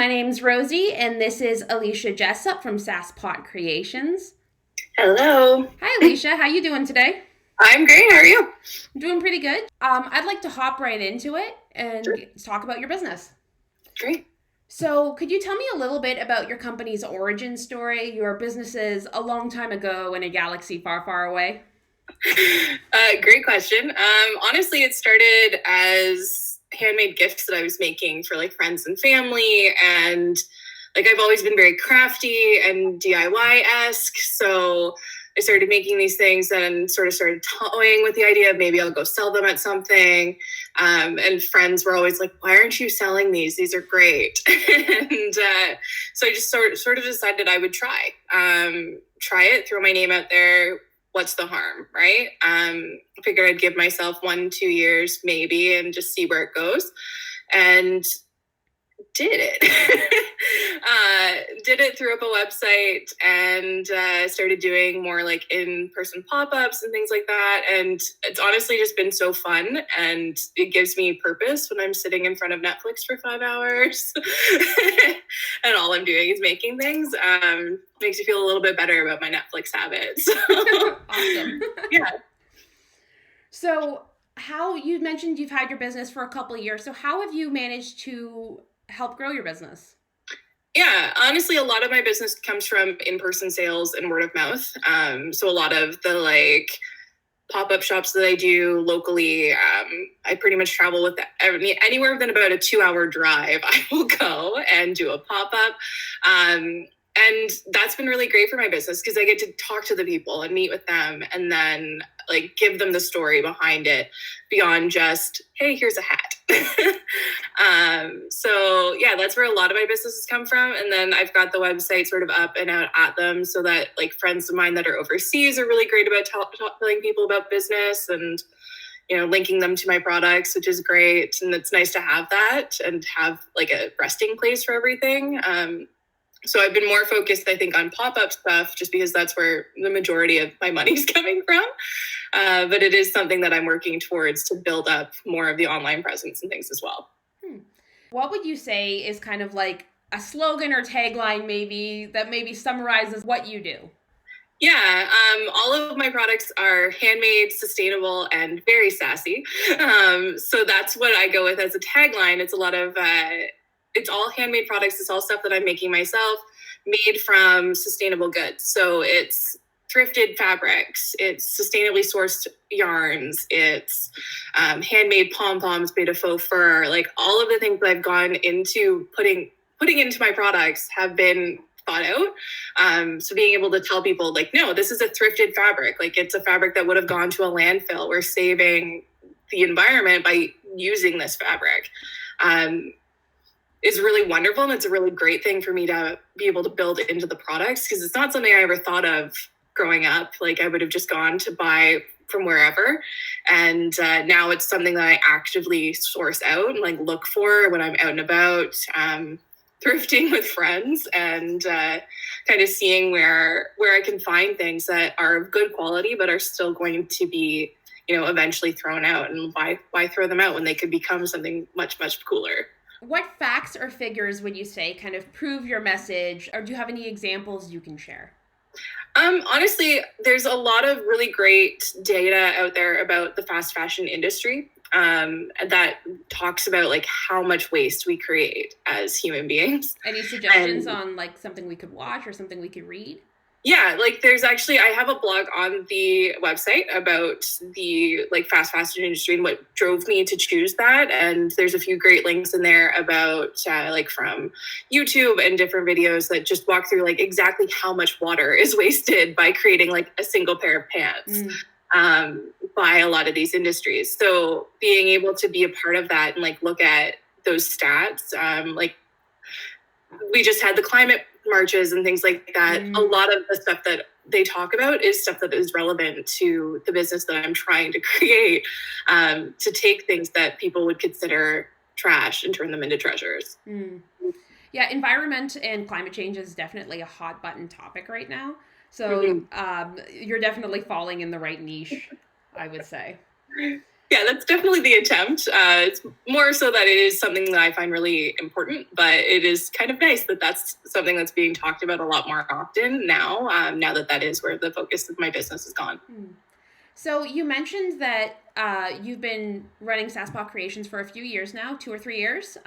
my name's Rosie, and this is Alicia Jessup from Sasspot Creations. Hello. Hi, Alicia. How you doing today? I'm great. How are you? I'm doing pretty good. I'd like to hop right into it and Sure. talk about your business. Great. So, could you tell me a little bit about your company's origin story? Your business is a long time ago in a galaxy far, far away. Great question. Honestly, it started as handmade gifts that I was making for like friends and family, and like I've always been very crafty and DIY-esque. So I started making these things and sort of started toying with the idea of maybe I'll go sell them at something. And friends were always like, "Why aren't you selling these? These are great." And so I just sort of decided I would try it, throw my name out there. What's the harm, right? I figured I'd give myself 1-2 years maybe and just see where it goes. And did it. Did it, threw up a website, and started doing more like in-person pop-ups and things like that. And it's honestly just been so fun, and it gives me purpose when I'm sitting in front of Netflix for 5 hours and all I'm doing is making things. Makes me feel a little bit better about my Netflix habits. Awesome. Yeah. So, how you mentioned you've had your business for a couple of years. So, how have you managed to help grow your business? Yeah, honestly, a lot of my business comes from in-person sales and word of mouth. So a lot of the like pop-up shops that I do locally, I pretty much travel with anywhere within about a 2-hour drive. I will go and do a pop-up. And that's been really great for my business because I get to talk to the people and meet with them and then like give them the story behind it beyond just, hey, here's a hat. So yeah, that's where a lot of my businesses come from. And then I've got the website sort of up and out at them so that like friends of mine that are overseas are really great about telling people about business and, you know, linking them to my products, which is great. And it's nice to have that and have like a resting place for everything. So I've been more focused, I think, on pop-up stuff just because that's where the majority of my money's coming from. But it is something that I'm working towards to build up more of the online presence and things as well. What would you say is kind of like a slogan or tagline that maybe summarizes what you do? Yeah, all of my products are handmade, sustainable, and very sassy. So that's what I go with as a tagline. It's a lot of... it's all handmade products. It's all stuff that I'm making myself, made from sustainable goods. So it's thrifted fabrics, it's sustainably sourced yarns, it's handmade pom-poms made of faux fur. Like all of the things that I've gone into putting into my products have been thought out. So being able to tell people like, no, this is a thrifted fabric. Like it's a fabric that would have gone to a landfill. We're saving the environment by using this fabric. Is really wonderful, and it's a really great thing for me to be able to build into the products because it's not something I ever thought of growing up. Like I would have just gone to buy from wherever, and now it's something that I actively source out and like look for when I'm out and about, thrifting with friends, and kind of seeing where I can find things that are of good quality but are still going to be, you know, eventually thrown out. And why throw them out when they could become something much, much cooler? What facts or figures would you say kind of prove your message, or do you have any examples you can share? Honestly, there's a lot of really great data out there about the fast fashion industry that talks about like how much waste we create as human beings. Any suggestions on like something we could watch or something we could read? Yeah, like I have a blog on the website about the like fast fashion industry and what drove me to choose that. And there's a few great links in there about like from YouTube and different videos that just walk through like exactly how much water is wasted by creating like a single pair of pants by a lot of these industries. So being able to be a part of that and like look at those stats, like we just had the climate marches and things like that. A lot of the stuff that they talk about is stuff that is relevant to the business that I'm trying to create, to take things that people would consider trash and turn them into treasures. Yeah, environment and climate change is definitely a hot button topic right now. So you're definitely falling in the right niche, I would say. Yeah, that's definitely the attempt. It's more so that it is something that I find really important, but it is kind of nice that that's something that's being talked about a lot more often now, now that that is where the focus of my business has gone. So you mentioned that you've been running Sasspot Creations for a few years now, 2 or 3 years,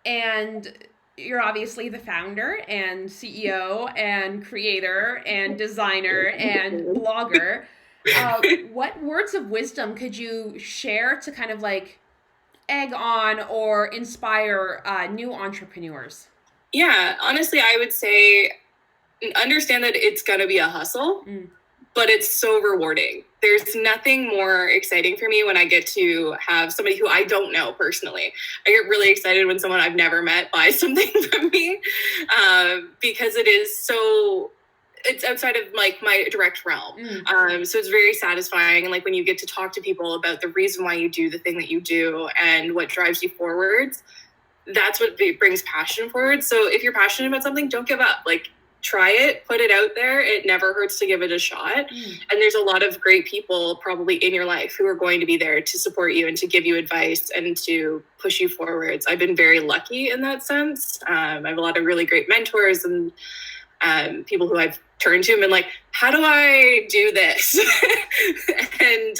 and you're obviously the founder and CEO and creator and designer and blogger. What words of wisdom could you share to kind of like egg on or inspire new entrepreneurs? Yeah, honestly, I would say understand that it's going to be a hustle, but it's so rewarding. There's nothing more exciting for me when I get to have somebody who I don't know personally. I get really excited when someone I've never met buys something from me, because it's outside of like my direct realm. So it's very satisfying. And like when you get to talk to people about the reason why you do the thing that you do and what drives you forwards, that's what brings passion forward. So if you're passionate about something, don't give up. Like, try it, put it out there. It never hurts to give it a shot. And there's a lot of great people probably in your life who are going to be there to support you and to give you advice and to push you forwards. I've been very lucky in that sense. I have a lot of really great mentors and people who I've turned to and been like, how do I do this? And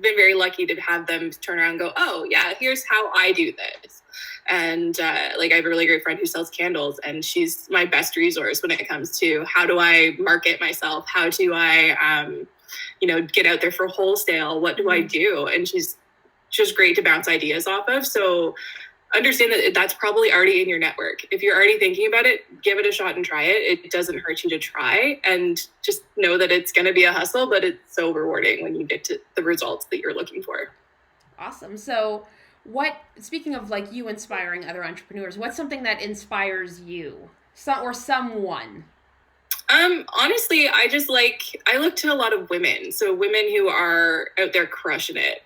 been very lucky to have them turn around and go, oh yeah, here's how I do this. And like I have a really great friend who sells candles, and she's my best resource when it comes to how do I market myself? How do I, get out there for wholesale? What do I do? And she's just great to bounce ideas off of. So understand that that's probably already in your network. If you're already thinking about it, give it a shot and try it. It doesn't hurt you to try, and just know that it's going to be a hustle, but it's so rewarding when you get to the results that you're looking for. Awesome. So speaking of like you inspiring other entrepreneurs, what's something that inspires you or someone? Honestly, I look to a lot of women. So women who are out there crushing it.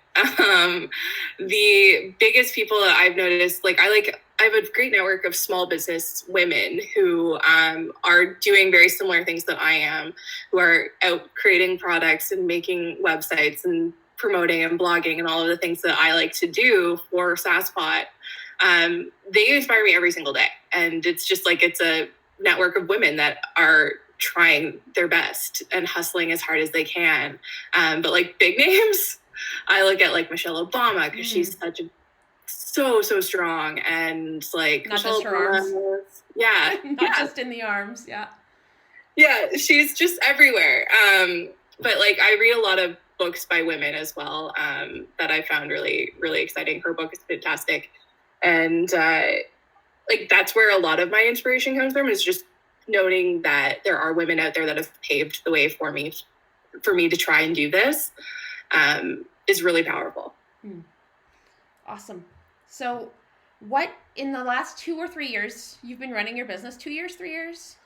The biggest people that I've noticed, I have a great network of small business women who are doing very similar things that I am, who are out creating products and making websites and promoting and blogging and all of the things that I like to do for Sasspot. They inspire me every single day. And it's just like, it's a network of women that are trying their best and hustling as hard as they can. But like big names, I look at like Michelle Obama, because she's so strong, and like not Michelle just her Obama, arms. Yeah. Not just in the arms. Yeah. Yeah, she's just everywhere. But like I read a lot of books by women as well, that I found really, really exciting. Her book is fantastic. And like that's where a lot of my inspiration comes from, is just noting that there are women out there that have paved the way for me to try and do this, is really powerful. Awesome. So what, in the last 2 or 3 years, you've been running your business? 2 years, 3 years?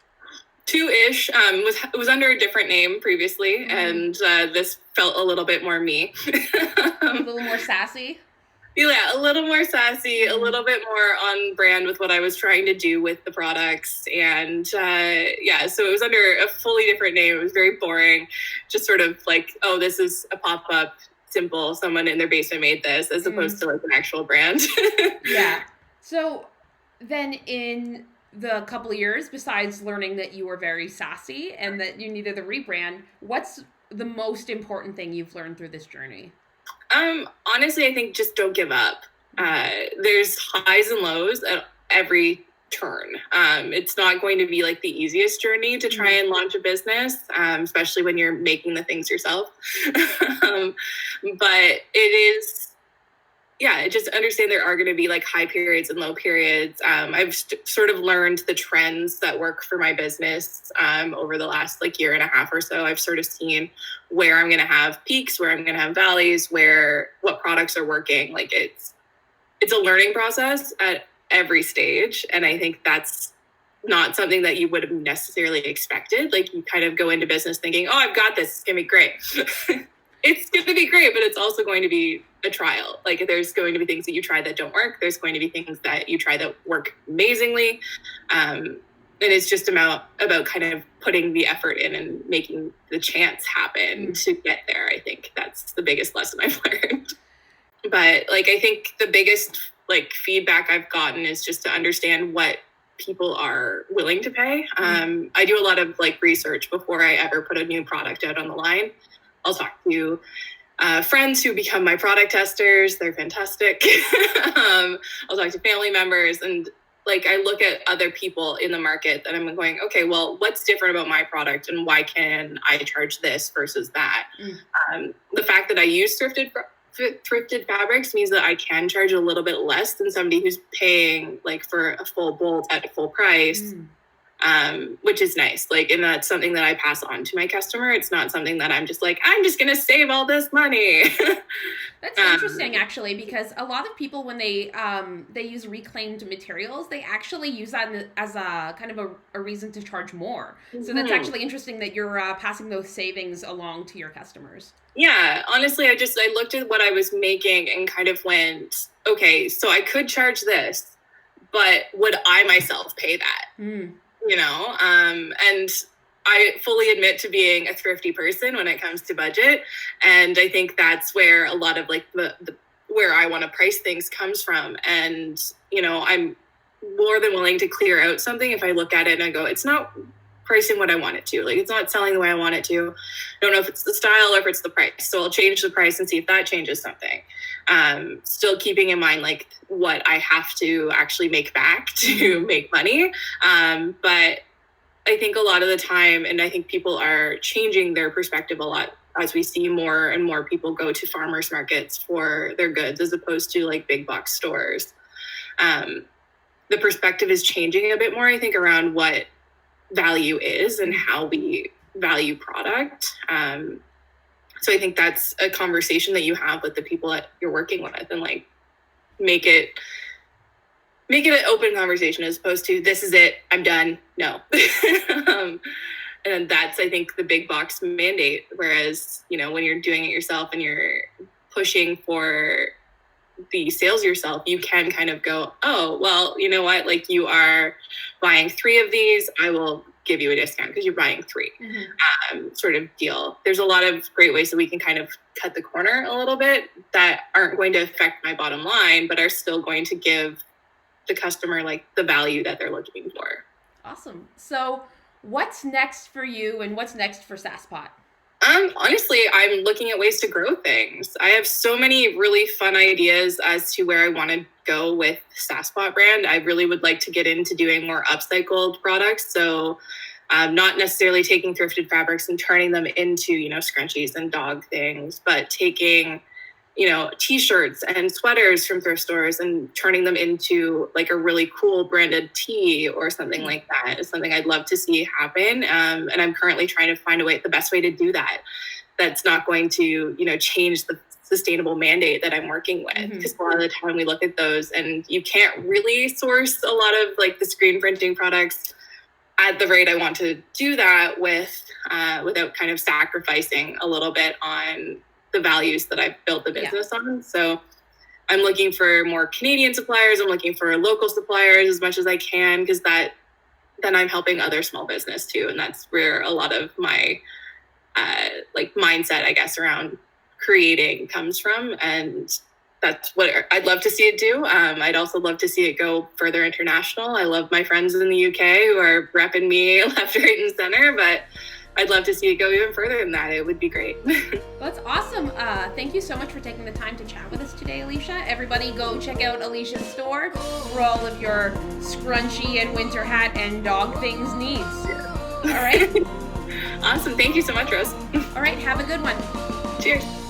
2-ish. It was under a different name previously, and this felt a little bit more me. A little more sassy? Yeah, a little more sassy, a little bit more on brand with what I was trying to do with the products. And so it was under a fully different name. It was very boring. Just sort of like, oh, this is a pop-up, simple, someone in their basement made this, as opposed to like an actual brand. Yeah. So then in the couple of years, besides learning that you were very sassy and that you needed the rebrand, what's the most important thing you've learned through this journey? Honestly, I think just don't give up. There's highs and lows at every turn. It's not going to be like the easiest journey to try and launch a business, especially when you're making the things yourself. But it is, just understand there are going to be like high periods and low periods. I've sort of learned the trends that work for my business over the last like year and a half or so. I've sort of seen where I'm going to have peaks, where I'm going to have valleys, what products are working. Like it's a learning process at every stage. And I think that's not something that you would have necessarily expected. Like you kind of go into business thinking, oh, I've got this. It's going to be great. It's going to be great, but it's also going to be a trial. Like there's going to be things that you try that don't work. There's going to be things that you try that work amazingly. it's just about kind of putting the effort in and making the chance happen to get there. I think that's the biggest lesson I've learned. But like, I think the biggest like feedback I've gotten is just to understand what people are willing to pay. I do a lot of like research before I ever put a new product out on the line. I'll talk to friends who become my product testers. They're fantastic. I'll talk to family members, and like I look at other people in the market that I'm going, okay, well, what's different about my product and why can I charge this versus that? The fact that I use thrifted fabrics means that I can charge a little bit less than somebody who's paying like for a full bolt at full price. Which is nice. Like, and that's something that I pass on to my customer. It's not something that I'm just like, I'm just going to save all this money. That's interesting, actually, because a lot of people, when they use reclaimed materials, they actually use that as a kind of a reason to charge more. So that's actually interesting that you're passing those savings along to your customers. Yeah, honestly, I looked at what I was making and kind of went, okay, so I could charge this, but would I myself pay that? You know, and I fully admit to being a thrifty person when it comes to budget. And I think that's where a lot of like the where I want to price things comes from. And, you know, I'm more than willing to clear out something if I look at it and I go, it's not pricing what I want it to. Like, it's not selling the way I want it to. I don't know if it's the style or if it's the price. So I'll change the price and see if that changes something. Still keeping in mind like what I have to actually make back to make money. But I think a lot of the time, and I think people are changing their perspective a lot as we see more and more people go to farmers markets for their goods as opposed to like big box stores. The perspective is changing a bit more, I think, around what value is and how we value product. So I think that's a conversation that you have with the people that you're working with, and like make it an open conversation as opposed to this is it, I'm done. No. And that's, I think, the big box mandate. Whereas, you know, when you're doing it yourself and you're pushing for the sales yourself, you can kind of go, oh, well, you know what? Like, you are buying 3 of these, I will give you a discount because you're buying 3, sort of deal. There's a lot of great ways that we can kind of cut the corner a little bit that aren't going to affect my bottom line, but are still going to give the customer like the value that they're looking for. Awesome. So what's next for you and what's next for Sasspot? Honestly, I'm looking at ways to grow things. I have so many really fun ideas as to where I want to go with Sasspot brand. I really would like to get into doing more upcycled products. So not necessarily taking thrifted fabrics and turning them into, you know, scrunchies and dog things, but taking, you know, t-shirts and sweaters from thrift stores and turning them into like a really cool branded tee or something like that is something I'd love to see happen. And I'm currently trying to find the best way to do that. That's not going to, you know, change the sustainable mandate that I'm working with. Because a lot of the time we look at those and you can't really source a lot of like the screen printing products at the rate I want to do that with, without kind of sacrificing a little bit on the values that I've built the business on. So I'm looking for more Canadian suppliers. I'm looking for local suppliers as much as I can, because then I'm helping other small business too. And that's where a lot of my like mindset, I guess, around creating comes from. And that's what I'd love to see it do. I'd also love to see it go further international. I love my friends in the UK who are repping me left, right, and center, but I'd love to see it go even further than that. It would be great. That's awesome. Thank you so much for taking the time to chat with us today, Alicia. Everybody go check out Alicia's store for all of your scrunchy and winter hat and dog things needs. All right. Awesome. Thank you so much, Rose. All right. Have a good one. Cheers.